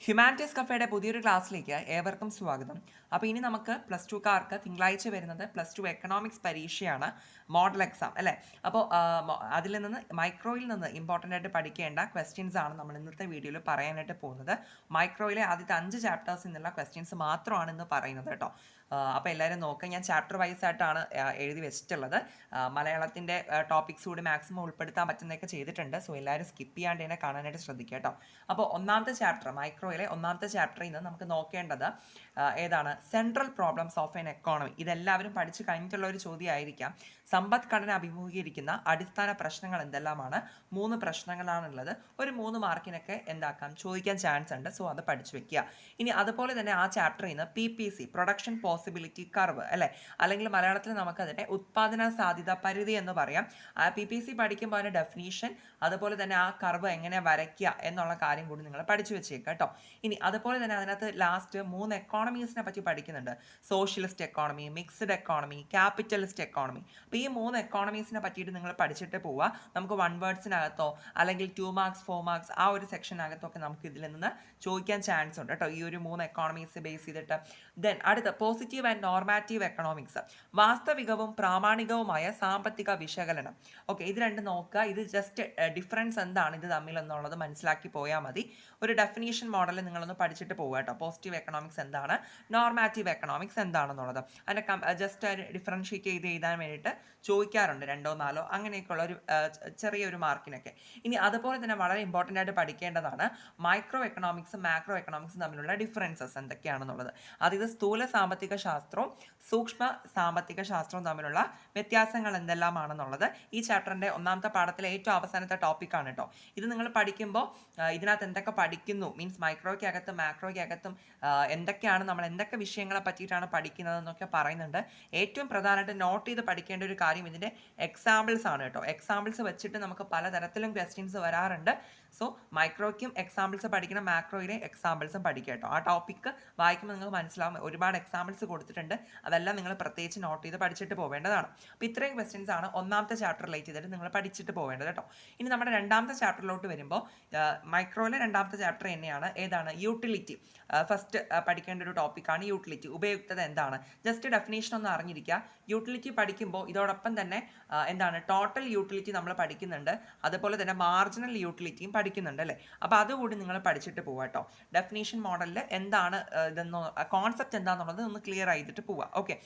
Humanities കഫേയുടെ പുതിയൊരു ക്ലാസ്സിലേക്ക് ഏവർക്കും സ്വാഗതം. അപ്പോൾ ഇനി നമുക്ക് പ്ലസ് ടുക്കാർക്ക് തിങ്കളാഴ്ച വരുന്നത് പ്ലസ് ടു എക്കണോമിക്സ് പരീക്ഷയാണ്, മോഡൽ എക്സാം അല്ലേ. അപ്പോൾ അതിൽ നിന്ന് മൈക്രോയിൽ നിന്ന് ഇമ്പോർട്ടൻ്റ് ആയിട്ട് പഠിക്കേണ്ട ക്വസ്റ്റ്യൻസ് ആണ് നമ്മൾ ഇന്നത്തെ വീഡിയോയിൽ പറയാനായിട്ട് പോകുന്നത്. മൈക്രോയിലെ ആദ്യത്തെ 5 ചാപ്റ്റേഴ്സിൽ നിന്നുള്ള ക്വസ്റ്റ്യൻസ് മാത്രമാണ് ഇന്ന് പറയുന്നത് കേട്ടോ. അപ്പോൾ എല്ലാവരും നോക്കുക, ഞാൻ ചാപ്റ്റർ വൈസ് ആയിട്ടാണ് എഴുതി വെച്ചിട്ടുള്ളത്. മലയാളത്തിൻ്റെ ടോപ്പിക്സ് കൂടി മാക്സിമം ഉൾപ്പെടുത്താൻ പറ്റുന്നതൊക്കെ ചെയ്തിട്ടുണ്ട്. സോ എല്ലാവരും സ്കിപ്പ് ചെയ്യാണ്ട് തന്നെ കാണാനായിട്ട് ശ്രദ്ധിക്കുക കേട്ടോ. അപ്പോൾ ഒന്നാമത്തെ ചാപ്റ്റർ, മൈക്രോയിലെ ഒന്നാമത്തെ ചാപ്റ്ററിൽ നിന്ന് നമുക്ക് നോക്കേണ്ടത് ഏതാണ്? Central problems of N economy. ഇതെല്ലാവരും പഠിച്ചു കഴിഞ്ഞിട്ടുള്ള ഒരു ചോദ്യമായിരിക്കാം. സമ്പദ്ഘടന അഭിമുഖീകരിക്കുന്ന അടിസ്ഥാന പ്രശ്നങ്ങൾ എന്തെല്ലാമാണ്? 3 പ്രശ്നങ്ങളാണുള്ളത്. ഒരു 3 മാർക്കിനൊക്കെ എന്താക്കാം, ചോദിക്കാൻ ചാൻസ് ഉണ്ട്. സോ അത് പഠിച്ചു വെക്കുക. ഇനി അതുപോലെ തന്നെ ആ ചാപ്റ്ററിൽ നിന്ന് PPC, പ്രൊഡക്ഷൻ പോസിബിലിറ്റി കർവ് അല്ലേ, അല്ലെങ്കിൽ മലയാളത്തിൽ നമുക്കതിനെ ഉത്പാദന സാധ്യത പരിധി എന്ന് പറയാം. ആ PPC പഠിക്കുമ്പോൾ അതിൻ്റെ ഡെഫിനീഷൻ, അതുപോലെ തന്നെ ആ കർവ് എങ്ങനെ വരയ്ക്കുക എന്നുള്ള കാര്യം കൂടി നിങ്ങൾ പഠിച്ചു വെച്ചേക്കുക കേട്ടോ. ഇനി അതുപോലെ തന്നെ അതിനകത്ത് ലാസ്റ്റ് 3 എക്കോണമീസിനെ പറ്റി പഠിക്കുന്നുണ്ട്. Socialist economy, mixed economy, capitalist economy. അപ്പോൾ ഈ 3 എക്കോണമീസിനെ പറ്റിയിട്ട് നിങ്ങൾ പഠിച്ചിട്ട് പോവുക. നമുക്ക് 1 വേർഡ്സിനകത്തോ അല്ലെങ്കിൽ 2 മാർക്സ് 4 മാർക്സ് ആ ഒരു സെക്ഷനകത്തോ ഒക്കെ നമുക്ക് ഇതിൽ നിന്ന് ചോദിക്കാൻ ചാൻസ് ഉണ്ട് കേട്ടോ, ഈ ഒരു 3 എക്കോണമീസ് ബേസ് ചെയ്തിട്ട്. ദെൻ അടുത്ത പോസിറ്റീവ് ആൻഡ് നോർമാറ്റീവ് എക്കണോമിക്സ്, വാസ്തവികവും പ്രാമാണികവുമായ സാമ്പത്തിക വിശകലനം. ഓക്കെ, ഇത് രണ്ടും നോക്കുക. ഇത് ജസ്റ്റ് ഡിഫറൻസ് എന്താണ് ഇത് തമ്മിൽ എന്നുള്ളത് മനസ്സിലാക്കി പോയാൽ മതി. ഒരു ഡെഫിനീഷൻ മോഡൽ നിങ്ങളൊന്ന് പഠിച്ചിട്ട് പോകുക കേട്ടോ. പോസിറ്റീവ് എക്കണോമിക്സ് എന്താണ്, നോർമാറ്റീവ് എക്കണോമിക്സ് എന്താണെന്നുള്ളത് അതിൻ്റെ ജസ്റ്റ് ഡിഫറൻഷ്യേറ്റ് ചെയ്ത് എഴുതാൻ വേണ്ടിയിട്ട് ചോദിക്കാറുണ്ട് 2 4 അങ്ങനെയൊക്കെയുള്ള ഒരു ചെറിയൊരു മാർക്കിനൊക്കെ. ഇനി അതുപോലെ തന്നെ വളരെ ഇമ്പോർട്ടൻ്റ് ആയിട്ട് പഠിക്കേണ്ടതാണ് മൈക്രോ എക്കണോമിക്സും മാക്രോ എക്കണോമിക്സും തമ്മിലുള്ള ഡിഫറൻസസ് എന്തൊക്കെയാണെന്നുള്ളത്. അതായത് സ്ഥൂല സാമ്പത്തിക ശാസ്ത്രവും സൂക്ഷ്മ സാമ്പത്തിക ശാസ്ത്രവും തമ്മിലുള്ള വ്യത്യാസങ്ങൾ എന്തെല്ലാമാണെന്നുള്ളത് ഈ ചാപ്റ്ററിൻ്റെ ഒന്നാമത്തെ പാഠത്തിലെ ഏറ്റവും അവസാനത്തെ ടോപ്പിക്കാണ് കേട്ടോ. ഇത് നിങ്ങൾ പഠിക്കുമ്പോൾ ഇതിനകത്ത് എന്തൊക്കെ പഠിക്കുന്നു, മീൻസ് മൈക്രോയ്ക്കകത്തും മാക്രോയ്ക്കകത്തും നമ്മൾ എന്തൊക്കെ വിഷയങ്ങളെ പറ്റിയിട്ടാണ് പഠിക്കുന്നതെന്നൊക്കെ പറയുന്നുണ്ട്. ഏറ്റവും പ്രധാനമായിട്ട് നോട്ട് ചെയ്ത് പഠിക്കേണ്ട ഒരു കാര്യം ഇതിൻ്റെ എക്സാമ്പിൾസ് ആണ് കേട്ടോ. എക്സാമ്പിൾസ് വെച്ചിട്ട് നമുക്ക് പലതരത്തിലും ക്വസ്റ്റ്യൻസ് വരാറുണ്ട്. സോ മൈക്രോയ്ക്കും എക്സാമ്പിൾസ് പഠിക്കണം, മാക്രോയിലെ എക്സാമ്പിൾസും പഠിക്കുക കേട്ടോ. ആ ടോപ്പിക്ക് വായിക്കുമ്പോൾ നിങ്ങൾക്ക് മനസ്സിലാവും, ഒരുപാട് എക്സാമ്പിൾസ് കൊടുത്തിട്ടുണ്ട്. അതെല്ലാം നിങ്ങൾ പ്രത്യേകിച്ച് നോട്ട് ചെയ്ത് പഠിച്ചിട്ട് പോവേണ്ടതാണ്. അപ്പോൾ ഇത്രയും ക്വസ്റ്റ്യൻസ് ആണ് ഒന്നാമത്തെ ചാപ്റ്റർ റിലേറ്റ് ചെയ്തിട്ട് നിങ്ങൾ പഠിച്ചിട്ട് പോവേണ്ടത് കേട്ടോ. ഇനി നമ്മുടെ രണ്ടാമത്തെ ചാപ്റ്ററിലോട്ട് വരുമ്പോൾ മൈക്രോയിലെ രണ്ടാമത്തെ ചാപ്റ്റർ തന്നെയാണ് ഏതാണ്? യൂട്ടിലിറ്റി. ഫസ്റ്റ് പഠിക്കേണ്ട ഒരു ടോപ്പിക്കാണ് യൂട്ടിലിറ്റി. ഉപയുക്തത എന്താണ്? ജസ്റ്റ് ഡെഫിനേഷൻ ഒന്ന് അറിഞ്ഞിരിക്കുക. യൂട്ടിലിറ്റി പഠിക്കുമ്പോൾ ഇതോടൊപ്പം തന്നെ എന്താണ്, ടോട്ടൽ യൂട്ടിലിറ്റി നമ്മൾ പഠിക്കുന്നുണ്ട്, അതുപോലെ തന്നെ മാർജിനൽ യൂട്ടിലിറ്റിയും പഠിക്കുന്നുണ്ട് അല്ലേ. അപ്പോൾ അതുകൂടി നിങ്ങൾ പഠിച്ചിട്ട് പോവുക കേട്ടോ. ഡെഫിനേഷൻ മോഡലിൽ എന്താണ് ഇതെന്നോ കോൺസെപ്റ്റ് എന്താണെന്നുള്ളത് ഒന്ന് ക്ലിയർ ചെയ്തിട്ട് പോവുക. ഓക്കെ,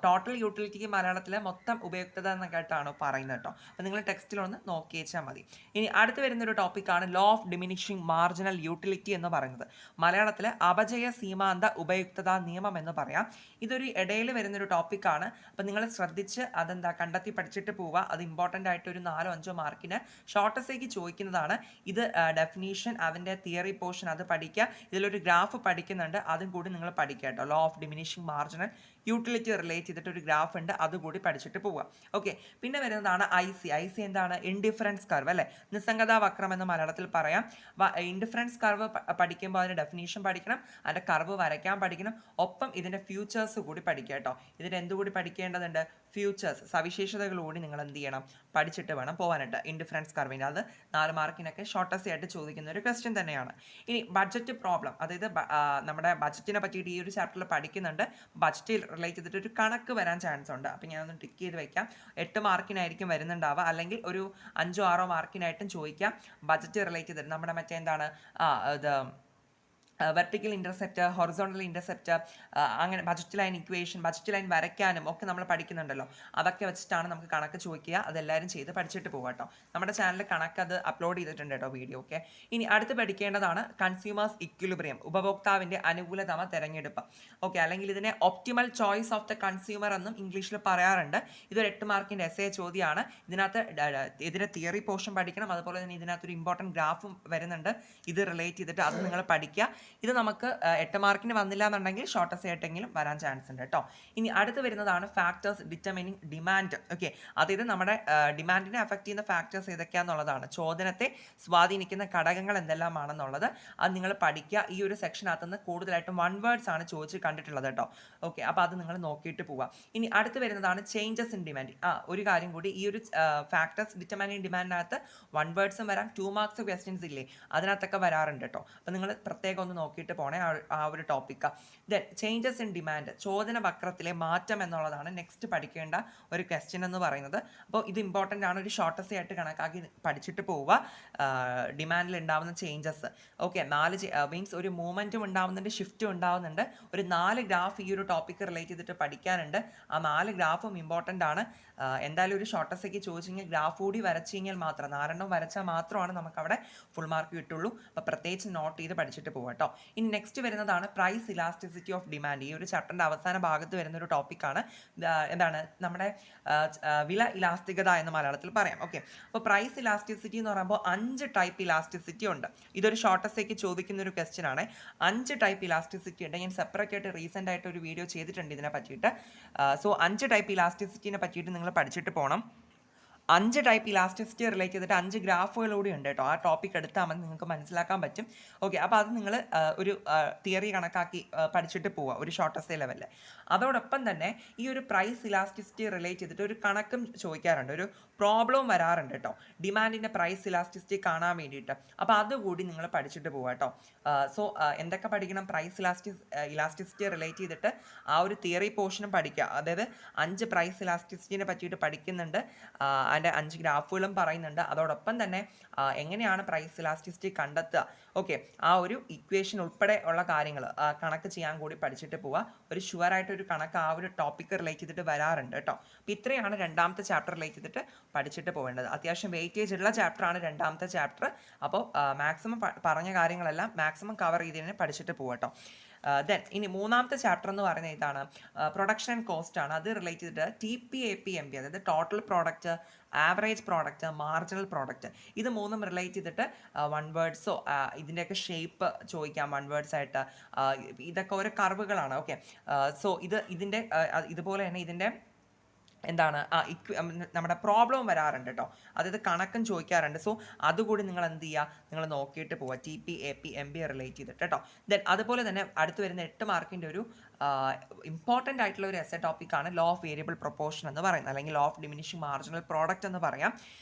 ടോട്ടൽ യൂട്ടിലിറ്റിക്ക് മലയാളത്തിലെ മൊത്തം ഉപയുക്തത എന്നൊക്കെ ആയിട്ടാണ് പറയുന്നത് കേട്ടോ. അപ്പോൾ നിങ്ങൾ ടെക്സ്റ്റിലൊന്ന് നോക്കി വെച്ചാൽ മതി. ഇനി അടുത്ത് വരുന്നൊരു ടോപ്പിക്കാണ് law of diminishing marginal utility എന്ന് പറയുന്നത്. മലയാളത്തിലെ അപജയ സീമാന്ത ഉപയുക്തതാ നിയമം എന്ന് പറയാം. ഇതൊരു ഇടയിൽ വരുന്നൊരു ടോപ്പിക്കാണ്. അപ്പോൾ നിങ്ങൾ ശ്രദ്ധിച്ച് അതെന്താ കണ്ടെത്തി പഠിച്ചിട്ട് പോവുക. അത് ഇമ്പോർട്ടൻ്റ് ആയിട്ട് ഒരു 4 5 മാർക്കിന് ഷോർട്ടസേക്ക് ചോദിക്കുന്നതാണ്. ഇത് ഡെഫിനീഷൻ, അതിൻ്റെ തിയറി പോർഷൻ അത് പഠിക്കുക. ഇതിലൊരു ഗ്രാഫ് പഠിക്കുന്നുണ്ട്, അതും കൂടി നിങ്ങൾ പഠിക്കുക കേട്ടോ. Law of diminishing marginal utility relate ചെയ്തിട്ട് ഒരു ഗ്രാഫ് ഉണ്ട്, അതുകൂടി പഠിച്ചിട്ട് പോവുക. ഓക്കെ, പിന്നെ വരുന്നതാണ് IC എന്താണ്? ഇൻഡിഫറൻസ് കർവ് അല്ലേ, നിസ്സംഗതാ വക്രം എന്ന് മലയാളത്തിൽ പറയാം. ഇൻഡിഫറൻസ് കർവ് പഠിക്കുമ്പോൾ അതിൻ്റെ ഡെഫിനീഷൻ പഠിക്കണം, അതിൻ്റെ കർവ് വരയ്ക്കാൻ പഠിക്കണം, ഒപ്പം ഇതിൻ്റെ ഫ്യൂച്ചേഴ്സ് കൂടി പഠിക്കുക കേട്ടോ. ഇതിൻ്റെ എന്തുകൂടി പഠിക്കേണ്ടതുണ്ട്? ഫ്യൂച്ചേഴ്സ്, സവിശേഷതകൾ കൂടി നിങ്ങൾ എന്ത് ചെയ്യണം, പഠിച്ചിട്ട് വേണം പോകാനായിട്ട്. ഇൻഡിഫറൻസ് കർവിൻ്റെ അത് 4 മാർക്കിനൊക്കെ ഷോർട്ടസ്റ്റ് ആയിട്ട് ചോദിക്കുന്ന ഒരു ക്വസ്റ്റ്യൻ തന്നെയാണ്. ഇനി ബഡ്ജറ്റ് പ്രോബ്ലം, അതായത് നമ്മുടെ ബഡ്ജറ്റിനെ പറ്റിയിട്ട് ഈ ഒരു ചാപ്റ്ററിൽ പഠിക്കുന്നുണ്ട്. ബഡ്ജറ്റ് റിലേറ്റ് ചെയ്തിട്ട് ഒരു കണക്ക് വരാൻ ചാൻസ് ഉണ്ട്. അപ്പോൾ ഞാനൊന്ന് ടിക്ക് ചെയ്ത് വെക്കാം. 8 മാർക്കിനായിരിക്കും വരുന്നുണ്ടാവുക, അല്ലെങ്കിൽ ഒരു 5 6 മാർക്കിനായിട്ടും ചോദിക്കാം. ബഡ്ജറ്റ് റിലേറ്റ് ചെയ്തിട്ട് നമ്മുടെ മറ്റേ എന്താണ് ഇത് വെർട്ടിക്കൽ ഇൻ്റർസെപ്റ്റ്, ഹൊറിസോണ്ടൽ ഇൻ്റർസെപ്റ്റ്, അങ്ങനെ budget line equation, budget line വരയ്ക്കാനും ഒക്കെ നമ്മൾ പഠിക്കുന്നുണ്ടല്ലോ. അതൊക്കെ വെച്ചിട്ടാണ് നമുക്ക് കണക്ക് ചോദിക്കുക. അതെല്ലാവരും ചെയ്ത് പഠിച്ചിട്ട് പോകുക കേട്ടോ. നമ്മുടെ ചാനലിൽ കണക്ക് അത് അപ്ലോഡ് ചെയ്തിട്ടുണ്ട് കേട്ടോ, വീഡിയോ. ഓക്കെ, ഇനി അടുത്ത് പഠിക്കേണ്ടതാണ് കൺസ്യൂമേഴ്സ് ഇക്വിലിബ്രിയം, ഉപഭോക്താവിൻ്റെ അനുകൂലതമ തിരഞ്ഞെടുപ്പ്. ഓക്കെ, അല്ലെങ്കിൽ ഇതിനെ optimal choice of the consumer എന്നും ഇംഗ്ലീഷിൽ പറയാറുണ്ട്. ഇതൊരു 8 മാർക്കിൻ്റെ എസ്സേ ചോദ്യമാണ്. ഇതിനകത്ത് ഇതിൻ്റെ തിയറി പോർഷൻ പഠിക്കണം, അതുപോലെ തന്നെ ഇതിനകത്തൊരു ഇമ്പോർട്ടൻറ്റ് ഗ്രാഫും വരുന്നുണ്ട്. ഇത് റിലേറ്റ് ചെയ്തിട്ട് അത് നിങ്ങൾ പഠിക്കുക. ഇത് നമുക്ക് 8 മാർക്കിന് വന്നില്ല എന്നുണ്ടെങ്കിൽ ഷോർട്ടസ്റ്റ് ആയിട്ടെങ്കിലും വരാൻ ചാൻസ് ഉണ്ട് കേട്ടോ. ഇനി അടുത്ത് വരുന്നതാണ് ഫാക്ടേഴ്സ് ഡിറ്റർമിനിങ് ഡിമാൻഡ്. ഓക്കെ, അതായത് നമ്മുടെ ഡിമാൻഡിനെ അഫക്റ്റ് ചെയ്യുന്ന ഫാക്ടേഴ്സ് ഏതൊക്കെയാണെന്നുള്ളതാണ്. ചോദനത്തെ സ്വാധീനിക്കുന്ന ഘടകങ്ങൾ എന്തെല്ലാമാണെന്നുള്ളത് അത് നിങ്ങൾ പഠിക്കുക. ഈ ഒരു സെക്ഷനകത്ത് നിന്ന് കൂടുതലായിട്ടും 1 വേർഡ്സ് ആണ് ചോദിച്ച് കണ്ടിട്ടുള്ളത് കേട്ടോ. ഓക്കെ, അപ്പോൾ അത് നിങ്ങൾ നോക്കിയിട്ട് പോവുക. ഇനി അടുത്ത് വരുന്നതാണ് ചേഞ്ചസ് ഇൻ ഡിമാൻഡ്. ഒരു കാര്യം കൂടി, ഈ ഒരു ഫാക്ടേഴ്സ് ഡിറ്റർമിനിങ് ഡിമാൻഡിനകത്ത് 1 വേർഡ്സും വരാം, 2 മാർക്സ് ക്വസ്റ്റ്യൻസ് ഇല്ലേ, അതിനകത്തൊക്കെ വരാറുണ്ട് കേട്ടോ. അപ്പോൾ നിങ്ങൾ പ്രത്യേകം ഒന്ന് നോക്കിയിട്ട് പോണേ ആ ഒരു topic. Then changes in demand, ചോദന വക്രത്തിലെ മാറ്റം എന്നുള്ളതാണ് നെക്സ്റ്റ് പഠിക്കേണ്ട ഒരു ക്വസ്റ്റ്യൻ എന്ന് പറയുന്നത്. അപ്പോൾ ഇത് ഇമ്പോർട്ടൻ്റ് ആണ്, ഒരു ഷോർട്ടസ് ആയിട്ട് കണക്കാക്കി പഠിച്ചിട്ട് പോവുക. ഡിമാൻഡിൽ ഉണ്ടാവുന്ന ചേഞ്ചസ്, ഓക്കെ, 4 മീൻസ് ഒരു മൂവ്മെൻറ്റും ഉണ്ടാവുന്നുണ്ട്, ഷിഫ്റ്റും ഉണ്ടാവുന്നുണ്ട്. ഒരു 4 ഗ്രാഫ് ഈ ഒരു ടോപ്പിക്ക് റിലേറ്റ് ചെയ്തിട്ട് പഠിക്കാനുണ്ട്. ആ 4 ഗ്രാഫും ഇമ്പോർട്ടൻ്റ് ആണ്. എന്തായാലും ഒരു ഷോർട്ടസൊക്കെ ചോദിച്ചു കഴിഞ്ഞാൽ ഗ്രാഫ് കൂടി വരച്ച് കഴിഞ്ഞാൽ മാത്രം 4 വരച്ചാൽ മാത്രമാണ് നമുക്കവിടെ ഫുൾ മാർക്ക് കിട്ടുള്ളൂ. അപ്പോൾ പ്രത്യേകിച്ച് നോട്ട് ചെയ്ത് പഠിച്ചിട്ട് പോകാം കേട്ടോ. ഇനി നെക്സ്റ്റ് വരുന്നതാണ് പ്രൈസ് ഇലാസ്റ്റിസിറ്റി ഓഫ് ഡിമാൻഡ്. ഈ ഒരു ചാപ്റ്ററിൻ്റെ അവസാന ഭാഗത്ത് വരുന്ന ഒരു ടോപ്പിക്കാണ്. എന്താണ് നമ്മുടെ വില ഇലാസ്തികത എന്ന് മലയാളത്തിൽ പറയാം. ഓക്കെ, അപ്പോൾ പ്രൈസ് ഇലാസ്റ്റിസിറ്റി എന്ന് പറയുമ്പോൾ 5 ടൈപ്പ് ഇലാസ്റ്റിസിറ്റി ഉണ്ട്. ഇതൊരു ഷോർട്ടസേക്ക് ചോദിക്കുന്ന ഒരു ക്വസ്റ്റ്യൻ ആണ്. 5 ടൈപ്പ് ഇലാസ്റ്റിസിറ്റി ഉണ്ട്. ഞാൻ സെപ്പറേറ്റ് ആയിട്ട് റീസെൻ്റ് ആയിട്ട് ഒരു വീഡിയോ ചെയ്തിട്ടുണ്ട് ഇതിനെ പറ്റിയിട്ട്. സോ 5 ടൈപ്പ് ഇലാസ്റ്റിസിറ്റിനെ പറ്റിയിട്ട് നിങ്ങൾ പഠിച്ചിട്ട് പോകണം. 5 ടൈപ്പ് ഇലാസ്റ്റിസിറ്റി റിലേറ്റ് ചെയ്തിട്ട് 5 ഗ്രാഫുകളൂടെ ഉണ്ട് കേട്ടോ. ആ ടോപ്പിക് എടുത്താൽ മതി, നിങ്ങൾക്ക് മനസ്സിലാക്കാൻ പറ്റും. ഓക്കെ, അപ്പോൾ അത് നിങ്ങൾ ഒരു തിയറി കണക്കാക്കി പഠിച്ചിട്ട് പോവുക ഒരു ഷോർട്ടസ്റ്റ് ലെവലിൽ. അതോടൊപ്പം തന്നെ ഈ ഒരു പ്രൈസ് ഇലാസ്റ്റിസിറ്റി റിലേറ്റ് ചെയ്തിട്ട് ഒരു കണക്കും ചോദിക്കാറുണ്ട്, ഒരു പ്രോബ്ലവും വരാറുണ്ട് കേട്ടോ, ഡിമാൻഡിൻ്റെ പ്രൈസ് ഇലാസ്റ്റിസിറ്റി കാണാൻ വേണ്ടിയിട്ട്. അപ്പോൾ അതുകൂടി നിങ്ങൾ പഠിച്ചിട്ട് പോവുക കേട്ടോ. സോ എന്തൊക്കെ പഠിക്കണം? പ്രൈസ് ഇലാസ്റ്റിസിറ്റി റിലേറ്റ് ചെയ്തിട്ട് ആ ഒരു തിയറി പോർഷനും പഠിക്കുക. അതായത് 5 പ്രൈസ് ഇലാസ്റ്റിസിറ്റിനെ പറ്റിയിട്ട് പഠിക്കുന്നുണ്ട്, അതിൻ്റെ 5 ഗ്രാഫുകളും പറയുന്നുണ്ട്. അതോടൊപ്പം തന്നെ എങ്ങനെയാണ് പ്രൈസ് ഇലാസ്റ്റിസിറ്റി കണ്ടെത്തുക, ഓക്കെ, ആ ഒരു ഇക്വേഷൻ ഉൾപ്പെടെ ഉള്ള കാര്യങ്ങൾ കണക്ക് ചെയ്യാൻ കൂടി പഠിച്ചിട്ട് പോവുക. ഒരു ഷുവറായിട്ടൊരു കണക്ക് ആ ഒരു ടോപ്പിക്ക് റിലേറ്റ് ചെയ്തിട്ട് വരാറുണ്ട് കേട്ടോ. അപ്പോൾ ഇത്രയാണ് രണ്ടാമത്തെ ചാപ്റ്റർ റിലേറ്റ് ചെയ്തിട്ട് പഠിച്ചിട്ട് പോകേണ്ടത്. അത്യാവശ്യം വെയിറ്റേജ് ഉള്ള ചാപ്റ്ററാണ് രണ്ടാമത്തെ ചാപ്റ്റർ. അപ്പോൾ മാക്സിമം പറഞ്ഞ കാര്യങ്ങളെല്ലാം മാക്സിമം കവർ ചെയ്ത് തന്നെ പഠിച്ചിട്ട് പോകാം കേട്ടോ. ദെൻ ഇനി മൂന്നാമത്തെ ചാപ്റ്റർ എന്ന് പറയുന്നത് ഇതാണ്, പ്രൊഡക്ഷൻ ആൻഡ് കോസ്റ്റ് ആണ്. അത് റിലേറ്റ് ചെയ്തിട്ട് TPAP-MB, അതായത് total product, average product, marginal product, ഇത് മൂന്നും റിലേറ്റ് ചെയ്തിട്ട് 1 വേർഡ്സോ ഇതിൻ്റെയൊക്കെ ഷേപ്പ് ചോദിക്കാം 1 വേർഡ്സ് ആയിട്ട്. ഇതൊക്കെ ഓരോ കർവുകളാണ്. ഓക്കെ, സോ ഇതിൻ്റെ ഇതുപോലെ തന്നെ ഇതിൻ്റെ എന്താണ് നമ്മുടെ പ്രോബ്ലം വരാറുണ്ട് കേട്ടോ. അതായത് കണക്കും ചോദിക്കാറുണ്ട്. സോ അതുകൂടി നിങ്ങൾ എന്ത് ചെയ്യുക, നിങ്ങൾ നോക്കിയിട്ട് പോവുക TPAP-MB റിലേറ്റ് ചെയ്തിട്ട് കേട്ടോ. ദെൻ അതുപോലെ തന്നെ അടുത്ത് വരുന്ന 8 മാർക്കിൻ്റെ ഒരു ഇമ്പോർട്ടൻ്റ് ആയിട്ടുള്ള ഒരു എസ്സേ ടോപ്പിക്കാണ് ലോ ഓഫ് വേരിയബിൾ പ്രൊപ്പോർഷൻ എന്ന് പറയുന്നത്, അല്ലെങ്കിൽ law of diminishing marginal product എന്ന് പറയാം.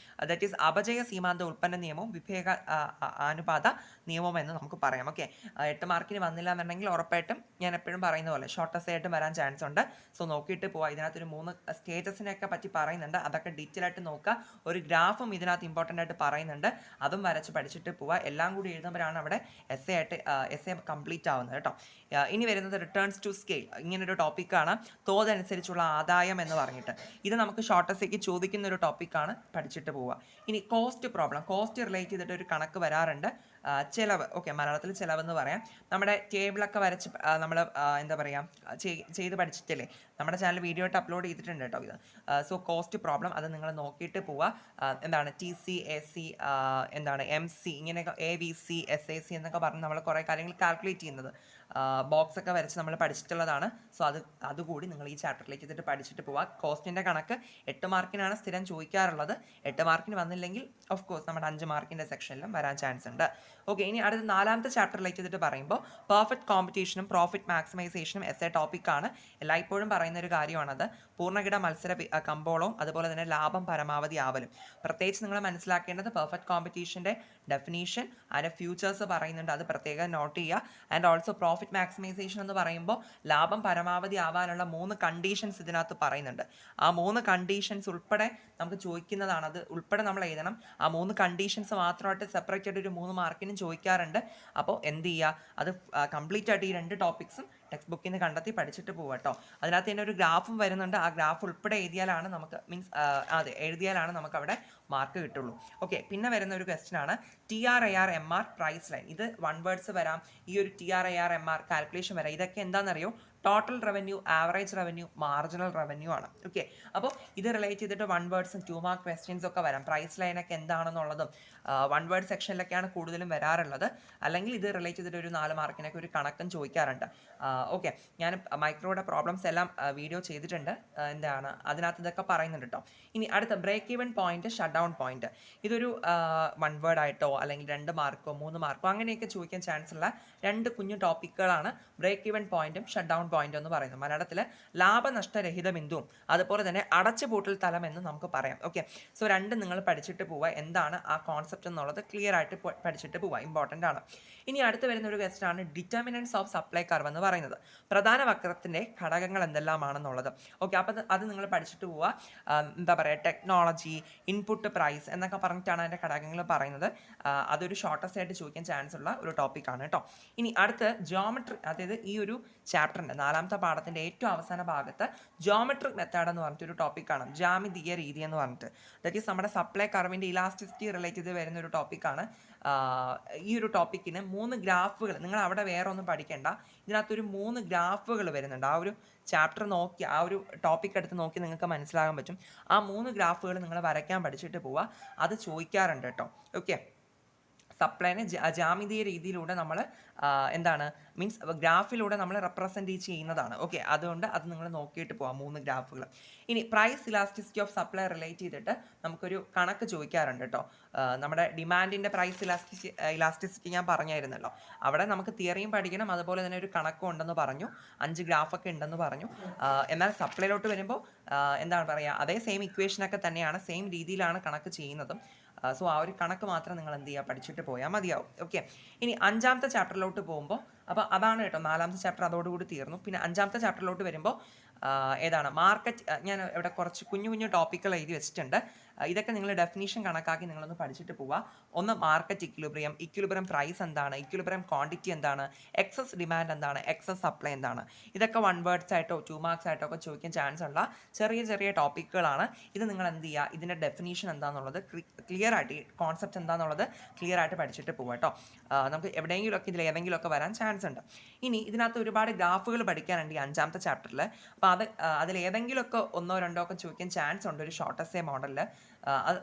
ദറ്റ് ഈസ് അപജയ സീമാന്ത ഉൽപ്പന്ന നിയമവും വിഭേദ അനുപാത നിയമവും എന്ന് നമുക്ക് പറയാം. ഓക്കെ, 8 മാർക്കിന് വന്നില്ല എന്നുണ്ടെങ്കിൽ ഉറപ്പായിട്ടും ഞാൻ എപ്പോഴും പറയുന്ന പോലെ ഷോർട്ടസ്റ്റ് ആയിട്ട് വരാൻ ചാൻസ് ഉണ്ട്. സോ നോക്കിയിട്ട് പോവാം. ഇതിനകത്തൊരു 3 സ്റ്റേജസിനെയൊക്കെ പറ്റി പറയുന്നുണ്ട്, അതൊക്കെ ഡീറ്റെയിൽ ആയിട്ട് നോക്കുക. ഒരു ഗ്രാഫും ഇതിനകത്ത് ഇമ്പോർട്ടൻ്റ് ആയിട്ട് പറയുന്നുണ്ട്, അതും വരച്ച് പഠിച്ചിട്ട് പോവുക. എല്ലാം കൂടി എഴുതുമ്പോഴാണ് അവിടെ എസ്സേ കംപ്ലീറ്റ് ആവുന്നത് കേട്ടോ. ഇനി വരുന്നത് റിട്ടേൺസ് ടു സ്കെയിൽ, ഇങ്ങനൊരു ടോപ്പിക്കാണ്, തോതനുസരിച്ചുള്ള ആദായം എന്ന് പറഞ്ഞിട്ട്. ഇത് നമുക്ക് ഷോർട്ടസേക്ക് ചോദിക്കുന്ന ഒരു ടോപ്പിക്കാണ്, പഠിച്ചിട്ട് പോവുക. ഇനി കോസ്റ്റ് പ്രോബ്ലം, കോസ്റ്റ് റിലേറ്റ് ചെയ്തിട്ട് ഒരു കണക്ക് വരാറുണ്ട്, ചിലവ്. ഓക്കെ, മലയാളത്തിൽ ചിലവെന്ന് പറയാം. നമ്മുടെ ടേബിളൊക്കെ വരച്ച് നമ്മൾ എന്താ പറയുക ചെയ്ത് പഠിച്ചിട്ടില്ലേ, നമ്മുടെ ചാനൽ വീഡിയോ ആയിട്ട് അപ്ലോഡ് ചെയ്തിട്ടുണ്ട് കേട്ടോ ഇത്. സോ കോസ്റ്റ് പ്രോബ്ലം അത് നിങ്ങൾ നോക്കിയിട്ട് പോവുക. എന്താണ് TC, AC, എന്താണ് MC, ഇങ്ങനെയൊക്കെ AVC, SAC എന്നൊക്കെ പറഞ്ഞ് നമ്മൾ കുറേ കാര്യങ്ങൾ കാൽക്കുലേറ്റ് ചെയ്യുന്നത് ബോക്സ് ഒക്കെ വരച്ച് നമ്മൾ പഠിച്ചിട്ടുള്ളതാണ്. സോ അതുകൂടി നിങ്ങൾ ഈ ചാപ്റ്ററിലേക്ക് എത്തിയിട്ട് പഠിച്ചിട്ട് പോവുക. കോസ്റ്റിൻ്റെ കണക്ക് 8 മാർക്കിനാണ് സ്ഥിരം ചോദിക്കാറുള്ളത്. 8 മാർക്കിന് വന്നില്ലെങ്കിൽ ഓഫ് കോഴ്സ് നമ്മുടെ 5 മാർക്കിൻ്റെ സെക്ഷനിലും വരാൻ ചാൻസ് ഉണ്ട്. ഓക്കെ, ഇനി അടുത്ത 4ാമത്തെ ചാപ്റ്ററിലേക്ക് എത്തിയിട്ട് പറയുമ്പോൾ പെർഫെക്റ്റ് കോമ്പറ്റീഷനും പ്രോഫിറ്റ് മാക്സിമൈസേഷനും എസ്സേ ടോപ്പിക്കാണ്. എല്ലായ്പ്പോഴും പറയുന്ന ഒരു കാര്യമാണത്. പൂർണ്ണകിട മത്സര കമ്പോളവും അതുപോലെ തന്നെ ലാഭം പരമാവധി ആവലും. പ്രത്യേകിച്ച് നിങ്ങൾ മനസ്സിലാക്കേണ്ടത് പെർഫെക്റ്റ് കോമ്പറ്റീഷൻ്റെ ഡെഫിനീഷൻ, അതിൻ്റെ ഫ്യൂച്ചേഴ്സ് പറയുന്നുണ്ട്, അത് പ്രത്യേകം നോട്ട് ചെയ്യുക. ആൻഡ് ഓൾസോ പ്രോഫിറ്റ് മാക്സിമൈസേഷൻ എന്ന് പറയുമ്പോൾ ലാഭം പരമാവധി ആവാനുള്ള 3 കണ്ടീഷൻസ് ഇതിനകത്ത് പറയുന്നുണ്ട്. ആ 3 കണ്ടീഷൻസ് ഉൾപ്പെടെ നമുക്ക് ചോദിക്കുന്നതാണ്, അത് ഉൾപ്പെടെ നമ്മൾ എഴുതണം. ആ 3 കണ്ടീഷൻസ് മാത്രമായിട്ട് സെപ്പറേറ്റ് ആയിട്ട് ഒരു 3 മാർക്കിനും ചോദിക്കാറുണ്ട്. അപ്പോൾ എന്ത് ചെയ്യുക, അത് കംപ്ലീറ്റ് ആയിട്ട് ഈ 2 ടോപ്പിക്സും ടെക്സ്റ്റ് ബുക്കിൽ നിന്ന് കണ്ടെത്തി പഠിച്ചിട്ട് പോവുക കേട്ടോ. അതിനകത്ത് തന്നെ ഒരു ഗ്രാഫും വരുന്നുണ്ട്, ആ ഗ്രാഫ് ഉൾപ്പെടെ എഴുതിയാലാണ് നമുക്ക് എഴുതിയാലാണ് നമുക്ക് അവിടെ മാർക്ക് കിട്ടുള്ളൂ. ഓക്കെ, പിന്നെ വരുന്ന ഒരു ക്വസ്റ്റ്യൻ ആണ് TRAR-MR പ്രൈസ് ലൈൻ. ഇത് 1 വേർഡ്സ് വരാം, ഈ ഒരു TRAR-MR കാൽക്കുലേഷൻ വരാം. ഇതൊക്കെ എന്താണെന്നറിയോ, total revenue, average revenue, marginal revenue ആണ്. ഓക്കെ, അപ്പോൾ ഇത് റിലേറ്റ് ചെയ്തിട്ട് 1 വേർഡ്സും 2 മാർക്ക് ക്വസ്റ്റ്യൻസ് ഒക്കെ വരാം. പ്രൈസ് ലൈനൊക്കെ എന്താണെന്നുള്ളതും 1 വേർഡ് സെക്ഷനിലൊക്കെയാണ് കൂടുതലും വരാറുള്ളത്. അല്ലെങ്കിൽ ഇത് റിലേറ്റ് ചെയ്തിട്ട് ഒരു 4 മാർക്കിനൊക്കെ ഒരു കണക്കും ചോദിക്കാറുണ്ട്. ഓക്കെ, ഞാൻ മൈക്രോയുടെ പ്രോബ്ലംസ് എല്ലാം വീഡിയോ ചെയ്തിട്ടുണ്ട്, എന്താണ് അതിനകത്ത് ഇതൊക്കെ പറയുന്നുണ്ട് കേട്ടോ. ഇനി അടുത്ത break even point, shut down point. ഇതൊരു 1 വേർഡ് ആയിട്ടോ അല്ലെങ്കിൽ 2 മാർക്കോ 3 മാർക്കോ അങ്ങനെയൊക്കെ ചോദിക്കാൻ ചാൻസ് ഉള്ള 2 കുഞ്ഞു ടോപ്പിക്കുകളാണ് ബ്രേക്ക് ഈവൻ പോയിന്റും ഷട്ട് ഡൗൺ പോയിന്റ് എന്ന് പറയുന്നത്. മലയാളത്തിൽ ലാഭനഷ്ടരഹിത ബിന്ദുവും അതുപോലെ തന്നെ അടച്ചുപൂട്ടൽ തലം എന്ന് നമുക്ക് പറയാം. ഓക്കെ, സോ 2 നിങ്ങൾ പഠിച്ചിട്ട് പോവുക. എന്താണ് ആ കോൺസെപ്റ്റ് എന്നുള്ളത് ക്ലിയർ ആയിട്ട് പഠിച്ചിട്ട് പോവുക, ഇമ്പോർട്ടൻ്റ് ആണ്. ഇനി അടുത്ത് വരുന്ന ഒരു ക്വസ്റ്റൻ ആണ് ഡിറ്റർമിനൻസ് ഓഫ് സപ്ലൈ കർവ് എന്ന് പറയുന്നത്. പ്രധാന വക്രത്തിൻ്റെ ഘടകങ്ങൾ എന്തെല്ലാമാണെന്നുള്ളത്. ഓക്കെ, അപ്പോൾ അത് നിങ്ങൾ പഠിച്ചിട്ട് പോവുക. എന്താ പറയുക, ടെക്നോളജി, ഇൻപുട്ട്, പ്രൈസ് എന്നൊക്കെ പറഞ്ഞിട്ടാണ് അതിൻ്റെ ഘടകങ്ങൾ പറയുന്നത്. അതൊരു ഷോർട്ടസ്റ്റ് ആയിട്ട് ചോദിക്കാൻ ചാൻസ് ഉള്ള ഒരു ടോപ്പിക്കാണ് കേട്ടോ. ഇനി അടുത്ത് ജോമെട്രി, അതായത് ഈ ഒരു ചാപ്റ്ററിൻ്റെ 4ാമത്തെ പാഠത്തിൻ്റെ ഏറ്റവും അവസാന ഭാഗത്ത് ജോമെട്രിക് മെത്തേഡ് എന്ന് പറഞ്ഞിട്ടൊരു ടോപ്പിക്കാണ്, ജ്യാമിതീയ രീതി എന്ന് പറഞ്ഞിട്ട്. ദാറ്റ് ഈസ് നമ്മുടെ സപ്ലൈ കർവിൻ്റെ ഇലാസ്റ്റിസിറ്റി റിലേറ്റ് ചെയ്ത് വരുന്ന ഒരു ടോപ്പിക്കാണ്. ഈ ഒരു ടോപ്പിക്കിന് 3 ഗ്രാഫുകൾ, നിങ്ങൾ അവിടെ വേറെ ഒന്നും പഠിക്കേണ്ട, ഇതിനകത്തൊരു 3 ഗ്രാഫുകൾ വരുന്നുണ്ട്. ആ ഒരു ചാപ്റ്റർ നോക്കി, ആ ഒരു ടോപ്പിക് എടുത്ത് നോക്കി നിങ്ങൾക്ക് മനസ്സിലാകാൻ പറ്റും. ആ 3 ഗ്രാഫുകൾ നിങ്ങൾ വരയ്ക്കാൻ പഠിച്ചിട്ട് പോവുക. അത് ചോദിക്കാറുണ്ട് കേട്ടോ. ഓക്കെ, സപ്ലൈനെ ജാമിതീയ രീതിയിലൂടെ നമ്മൾ എന്താണ് മീൻസ് ഗ്രാഫിലൂടെ നമ്മൾ റെപ്രസെൻറ്റ് ചെയ്യുന്നതാണ്. ഓക്കെ, അതുകൊണ്ട് അത് നിങ്ങൾ നോക്കിയിട്ട് പോകാം 3 ഗ്രാഫുകൾ. ഇനി price elasticity of supply relate ചെയ്തിട്ട് നമുക്കൊരു കണക്ക് ചോദിക്കാറുണ്ട് കേട്ടോ. നമ്മുടെ ഡിമാൻഡിൻ്റെ പ്രൈസ് ഇലാസ്റ്റിസിറ്റി ഞാൻ പറഞ്ഞായിരുന്നല്ലോ. അവിടെ നമുക്ക് തിയറിയും പഠിക്കണം, അതുപോലെ തന്നെ ഒരു കണക്കും ഉണ്ടെന്ന് പറഞ്ഞു, 5 ഗ്രാഫൊക്കെ ഉണ്ടെന്ന് പറഞ്ഞു. എന്നാൽ സപ്ലൈയിലോട്ട് വരുമ്പോൾ എന്താണ് പറയുക, അതേ സെയിം ഇക്വേഷനൊക്കെ തന്നെയാണ്, സെയിം രീതിയിലാണ് കണക്ക് ചെയ്യുന്നതും. സോ ആ ഒരു കണക്ക് മാത്രം നിങ്ങൾ എന്ത് ചെയ്യുക, പഠിച്ചിട്ട് പോയാൽ മതിയാവും. ഓക്കെ, ഇനി 5ാമത്തെ ചാപ്റ്ററിലോട്ട് പോകുമ്പോൾ, അപ്പോൾ അതാണ് കേട്ടോ 4ാമത്തെ ചാപ്റ്റർ അതോടുകൂടി തീർന്നു. പിന്നെ 5ാമത്തെ ചാപ്റ്ററിലോട്ട് വരുമ്പോൾ ഏതാണ് മാർക്കറ്റ്, ഞാൻ ഇവിടെ കുറച്ച് കുഞ്ഞു കുഞ്ഞു ടോപ്പിക്കുകൾ എഴുതി വെച്ചിട്ടുണ്ട്. ഇതൊക്കെ നിങ്ങൾ ഡെഫിനീഷൻ കണക്കാക്കി നിങ്ങളൊന്ന് പഠിച്ചിട്ട് പോവുക. ഒന്ന് മാർക്കറ്റ് ഇക്വിലിബ്രിയം പ്രൈസ് എന്താണ്, ഇക്വിലിബ്രിയം ക്വാണ്ടിറ്റി എന്താണ്, എക്സസ് ഡിമാൻഡ് എന്താണ്, എക്സസ് സപ്ലൈ എന്താണ്. ഇതൊക്കെ 1 വേർഡ്സ് ആയിട്ടോ 2 മാർക്സ് ആയിട്ടോ ഒക്കെ ചോദിക്കാൻ ചാൻസ് ഉള്ള ചെറിയ ചെറിയ ടോപ്പിക്കുകളാണ്. ഇത് നിങ്ങൾ എന്ത് ചെയ്യുക, ഇതിൻ്റെ ഡെഫിനീഷൻ എന്താണെന്നുള്ളത് ക്ലിയർ ആയിട്ട്, കോൺസെപ്റ്റ് എന്താണെന്നുള്ളത് ക്ലിയർ ആയിട്ട് പഠിച്ചിട്ട് പോവുക കേട്ടോ. നമുക്ക് എവിടെയെങ്കിലുമൊക്കെ ഇതിൽ ഏതെങ്കിലുമൊക്കെ വരാൻ ചാൻസ് ഉണ്ട്. ഇനി ഇതിനകത്ത് ഒരുപാട് ഗ്രാഫുകൾ പഠിക്കാനുണ്ട് ഈ 5ാമത്തെ ചാപ്റ്ററിൽ. അപ്പോൾ അതിൽ ഏതെങ്കിലുമൊക്കെ 1 2 ഒക്കെ ചോദിക്കാൻ ചാൻസ് ഉണ്ട് ഒരു ഷോർട്ട് എസ്സേ മോഡലിൽ.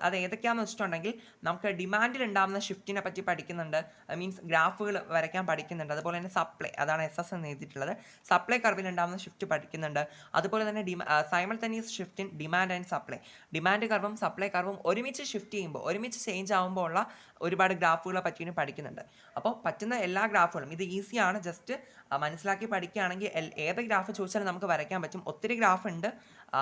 അത് ഏതൊക്കെയാണെന്ന് വെച്ചിട്ടുണ്ടെങ്കിൽ നമുക്ക് ഡിമാൻഡിൽ ഉണ്ടാകുന്ന ഷിഫ്റ്റിനെ പറ്റി പഠിക്കുന്നുണ്ട്, മീൻസ് ഗ്രാഫുകൾ വരയ്ക്കാൻ പഠിക്കുന്നുണ്ട്. അതുപോലെ തന്നെ സപ്ലൈ, അതാണ് SS എന്ന് എഴുതിയിട്ടുള്ളത്, സപ്ലൈ കർവിൽ ഉണ്ടാകുന്ന ഷിഫ്റ്റ് പഠിക്കുന്നുണ്ട്. അതുപോലെ തന്നെ simultaneous shift in demand and supply, demand കർവും സപ്ലൈ കർവും ഒരുമിച്ച് ഷിഫ്റ്റ് ചെയ്യുമ്പോൾ, ഒരുമിച്ച് ചേഞ്ച് ആകുമ്പോൾ ഉള്ള ഒരുപാട് ഗ്രാഫുകളെ പറ്റിയും പഠിക്കുന്നുണ്ട്. അപ്പോൾ പറ്റുന്ന എല്ലാ ഗ്രാഫുകളും, ഇത് ഈസിയാണ്, ജസ്റ്റ് മനസ്സിലാക്കി പഠിക്കുകയാണെങ്കിൽ ഏത് ഗ്രാഫ് ചോദിച്ചാലും നമുക്ക് വരയ്ക്കാൻ പറ്റും. ഒത്തിരി ഗ്രാഫ് ഉണ്ട്.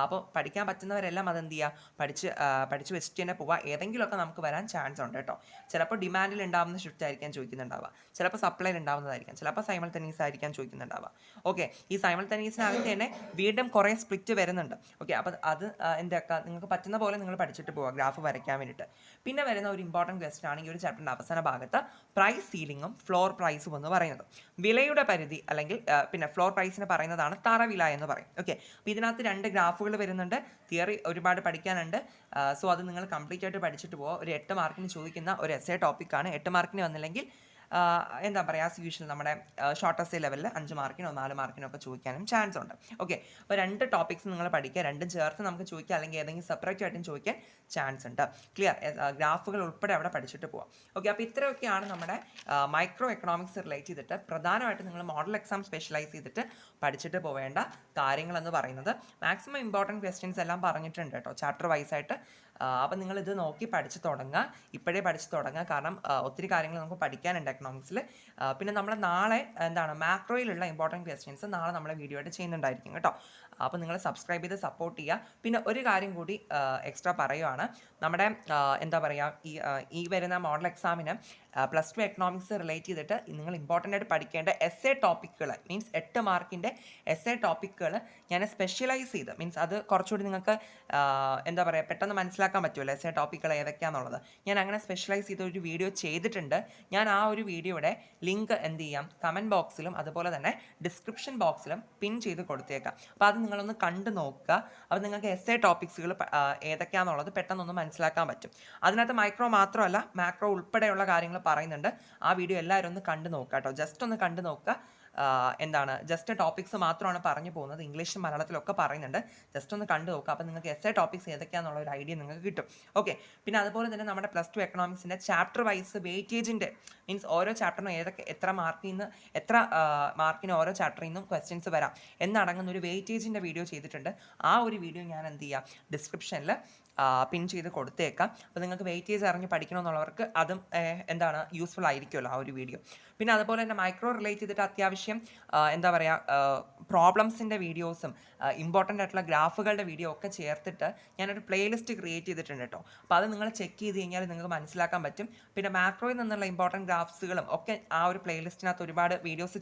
അപ്പോൾ പഠിക്കാൻ പറ്റുന്നവരെല്ലാം അതെന്ത് ചെയ്യുക, പഠിച്ച് വെച്ചിട്ട് തന്നെ പോവുക. ഏതെങ്കിലുമൊക്കെ നമുക്ക് വരാൻ ചാൻസ് ഉണ്ട് കേട്ടോ. ചിലപ്പോൾ ഡിമാൻഡിൽ ഉണ്ടാകുന്ന ഷിഫ്റ്റ് ആയിരിക്കാൻ ചോദിക്കുന്നുണ്ടാവുക, ചിലപ്പോൾ സപ്ലൈയിൽ ഉണ്ടാകുന്നതായിരിക്കാം, ചിലപ്പോൾ സൈമൾട്ടേനിയസ് ആയിരിക്കാൻ ചോദിക്കുന്നുണ്ടാവുക. ഓക്കെ, ഈ സൈമൾട്ടേനിയസിനകത്ത് തന്നെ വീണ്ടും കുറേ സ്പ്ലിറ്റ് വരുന്നുണ്ട്. ഓക്കെ, അപ്പോൾ അത് എന്താക്കുക, നിങ്ങൾക്ക് പറ്റുന്ന പോലെ നിങ്ങൾ പഠിച്ചിട്ട് പോവുക ഗ്രാഫ് വരയ്ക്കാൻ വേണ്ടിയിട്ട്. പിന്നെ വരുന്ന ഒരു ഇമ്പോർട്ടൻറ്റ് ക്വസ്റ്റൻ ആണ് ഈ ഒരു ചാപ്റ്ററിൻ്റെ അവസാന ഭാഗത്ത് പ്രൈസ് സീലിങ്ങും ഫ്ലോർ പ്രൈസും എന്ന് പറയുന്നത്. വിലയുടെ പരിധി അല്ലെങ്കിൽ പിന്നെ ഫ്ലോർ പ്രൈസിന് പറയുന്നതാണ് തറവില എന്ന് പറയും. ഓക്കെ, അപ്പോൾ ഇതിനകത്ത് 2 ഗ്രാഫുകൾ വരുന്നുണ്ട്. തിയറി ഒരുപാട് പഠിക്കാനുണ്ട്. സോ അത് നിങ്ങൾ കംപ്ലീറ്റ് ആയിട്ട് പഠിച്ചിട്ട് പോകുക. ഒരു 8 മാർക്കിന് ചോദിക്കുന്ന ഒരു എസ്സേ ടോപ്പിക്കാണ്. 8 മാർക്കിന് വന്നില്ലെങ്കിൽ എന്താ പറയുക, ആസ് യൂഷ്വൽ നമ്മുടെ ഷോർട്ട് എസ്സേ ലെവലിൽ 5 മാർക്കിനോ 4 മാർക്കിനോ ഒക്കെ ചോദിക്കാനും ചാൻസ് ഉണ്ട്. ഓക്കെ, അപ്പോൾ 2 ടോപ്പിക്സ് നിങ്ങൾ പഠിക്കുക, 2 ചേർത്ത് നമുക്ക് ചോദിക്കുക, അല്ലെങ്കിൽ ഏതെങ്കിലും സെപ്പറേറ്റ് ആയിട്ടും ചോദിക്കാൻ ചാൻസ് ഉണ്ട്. ക്ലിയർ, ഗ്രാഫുകൾ ഉൾപ്പെടെ അവിടെ പഠിച്ചിട്ട് പോവാം. ഓക്കെ, അപ്പോൾ ഇത്രയൊക്കെയാണ് നമ്മുടെ മൈക്രോ എക്കണോമിക്സ് റിലേറ്റ് ചെയ്തിട്ട് പ്രധാനമായിട്ട് നിങ്ങൾ മോഡൽ എക്സാം സ്പെഷ്യലൈസ് ചെയ്തിട്ട് പഠിച്ചിട്ട് പോവേണ്ട കാര്യങ്ങളെന്ന് പറയുന്നത്. മാക്സിമം ഇമ്പോർട്ടൻറ്റ് ക്വസ്റ്റ്യൻസ് എല്ലാം പറഞ്ഞിട്ടുണ്ട് കേട്ടോ, ചാപ്റ്റർ വൈസ് ആയിട്ട്. അപ്പം നിങ്ങളിത് നോക്കി പഠിച്ച് തുടങ്ങുക, ഇപ്പോഴേ പഠിച്ച് തുടങ്ങുക. കാരണം ഒത്തിരി കാര്യങ്ങൾ നമുക്ക് പഠിക്കാനുണ്ട് എക്കണോമിക്സിൽ. പിന്നെ നമ്മൾ നാളെ എന്താണ് മാക്രോയിലുള്ള ഇമ്പോർട്ടൻറ്റ് ക്വസ്റ്റ്യൻസ് നാളെ നമ്മളെ വീഡിയോ ആയിട്ട് ചെയ്യുന്നുണ്ടായിരിക്കും കേട്ടോ. അപ്പോൾ നിങ്ങൾ സബ്സ്ക്രൈബ് ചെയ്ത് സപ്പോർട്ട് ചെയ്യുക. പിന്നെ ഒരു കാര്യം കൂടി എക്സ്ട്രാ പറയുവാണ്, നമ്മുടെ എന്താ പറയുക, ഈ വരുന്ന മോഡൽ എക്സാമിന് +2 എക്കണോമിക്സ് റിലേറ്റ് ചെയ്തിട്ട് നിങ്ങൾ ഇമ്പോർട്ടൻ്റ് ആയിട്ട് പഠിക്കേണ്ട എസ്സേ ടോപ്പിക്കുകൾ, മീൻസ് 8 മാർക്കിൻ്റെ എസ്സേ ടോപ്പിക്കുകൾ ഞാൻ സ്പെഷ്യലൈസ് ചെയ്ത്, മീൻസ് അത് കുറച്ചുകൂടി നിങ്ങൾക്ക് എന്താ പറയുക പെട്ടെന്ന് മനസ്സിലാക്കാൻ പറ്റുമല്ലോ എസ്സേ ടോപ്പിക്കുകൾ ഏതൊക്കെയാണെന്നുള്ളത്. ഞാൻ അങ്ങനെ സ്പെഷ്യലൈസ് ചെയ്ത ഒരു വീഡിയോ ചെയ്തിട്ടുണ്ട്. ഞാൻ ആ ഒരു വീഡിയോയുടെ ലിങ്ക് എന്ത് ചെയ്യാം, കമൻറ്റ് ബോക്സിലും അതുപോലെ തന്നെ ഡിസ്ക്രിപ്ഷൻ ബോക്സിലും പിൻ ചെയ്ത് കൊടുത്തേക്കാം. അപ്പോൾ അത് നിങ്ങളൊന്ന് കണ്ടു നോക്കുക. അപ്പോൾ നിങ്ങൾക്ക് എസ്സേ ടോപ്പിക്സുകൾ ഏതൊക്കെയാണെന്നുള്ളത് പെട്ടെന്നൊന്ന് മനസ്സിലാക്കാൻ പറ്റും. അതിനകത്ത് മൈക്രോ മാത്രമല്ല മാക്രോ ഉൾപ്പെടെയുള്ള കാര്യങ്ങൾ പറയുന്നുണ്ട്. ആ വീഡിയോ എല്ലാവരും ഒന്ന് കണ്ടു നോക്കുക കേട്ടോ, ജസ്റ്റ് ഒന്ന് കണ്ടു നോക്കുക. എന്താണ് ജസ്റ്റ് ടോപ്പിക്സ് മാത്രമാണ് പറഞ്ഞു പോകുന്നത്, ഇംഗ്ലീഷും മലയാളത്തിലൊക്കെ പറയുന്നുണ്ട്. ജസ്റ്റ് ഒന്ന് കണ്ടു നോക്കുക. അപ്പോൾ നിങ്ങൾക്ക് എസ്സേ ടോപ്പിക്സ് ഏതൊക്കെയാണെന്നുള്ള ഒരു ഐഡിയ നിങ്ങൾക്ക് കിട്ടും. ഓക്കെ, പിന്നെ അതുപോലെ തന്നെ നമ്മുടെ +2 എക്കണോമിക്സിൻ്റെ ചാപ്റ്റർ വൈസ് വെയിറ്റേജിൻ്റെ, മീൻസ് ഓരോ ചാപ്റ്ററിനും എത്ര മാർക്കിന് ഓരോ ചാപ്റ്ററിൽ നിന്നും ക്വസ്റ്റ്യൻസ് വരാം എന്നടങ്ങുന്ന ഒരു വെയിറ്റേജിൻ്റെ വീഡിയോ ചെയ്തിട്ടുണ്ട്. ആ ഒരു വീഡിയോ ഞാൻ എന്ത് ചെയ്യാം, ഡിസ്ക്രിപ്ഷനിൽ പിൻ ചെയ്ത് കൊടുത്തേക്കാം. അപ്പോൾ നിങ്ങൾക്ക് വെയിറ്റേജ് അറിഞ്ഞ് പഠിക്കണമെന്നുള്ളവർക്ക് അതും എന്താണ് യൂസ്ഫുൾ ആയിരിക്കുമല്ലോ ആ ഒരു വീഡിയോ. പിന്നെ അതുപോലെ തന്നെ മൈക്രോ റിലേറ്റ് ചെയ്തിട്ട് അത്യാവശ്യം എന്താ പറയുക പ്രോബ്ലംസിൻ്റെ വീഡിയോസും ഇമ്പോർട്ടൻ്റ് ആയിട്ടുള്ള ഗ്രാഫുകളുടെ വീഡിയോ ഒക്കെ ചേർത്തിട്ട് ഞാനൊരു പ്ലേലിസ്റ്റ് ക്രിയേറ്റ് ചെയ്തിട്ടുണ്ട് കേട്ടോ. അപ്പോൾ അത് നിങ്ങൾ ചെക്ക് ചെയ്ത് കഴിഞ്ഞാൽ നിങ്ങൾക്ക് മനസ്സിലാക്കാൻ പറ്റും. പിന്നെ മാക്രോയിൽ നിന്നുള്ള ഇമ്പോർട്ടൻറ്റ് ഗ്രാഫ്സുകളും ഒക്കെ ആ ഒരു പ്ലേലിസ്റ്റിനകത്ത് ഒരുപാട് വീഡിയോസ്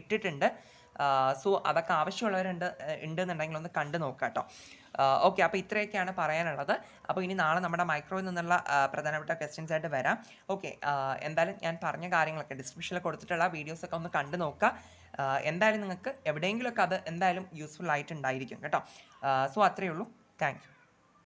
ഇട്ടിട്ടുണ്ട്. സോ അതൊക്കെ ഉണ്ടെന്നുണ്ടെങ്കിൽ ഒന്ന് കണ്ടു നോക്കാം കേട്ടോ. ഓക്കെ, അപ്പോൾ ഇത്രയൊക്കെയാണ് പറയാനുള്ളത്. അപ്പോൾ ഇനി നാളെ നമ്മുടെ മൈക്രോയിൽ നിന്നുള്ള പ്രധാനപ്പെട്ട ക്വസ്റ്റ്യൻസ് ആയിട്ട് വരാം. ഓക്കെ, എന്തായാലും ഞാൻ പറഞ്ഞ കാര്യങ്ങളൊക്കെ ഡിസ്ക്രിപ്ഷനിൽ കൊടുത്തിട്ടുള്ള വീഡിയോസൊക്കെ ഒന്ന് കണ്ടു നോക്കുക. എന്തായാലും നിങ്ങൾക്ക് എവിടെയെങ്കിലുമൊക്കെ അത് എന്തായാലും യൂസ്ഫുൾ ആയിട്ടുണ്ടായിരിക്കും കേട്ടോ. സോ അത്രയേ ഉള്ളൂ. Thank you.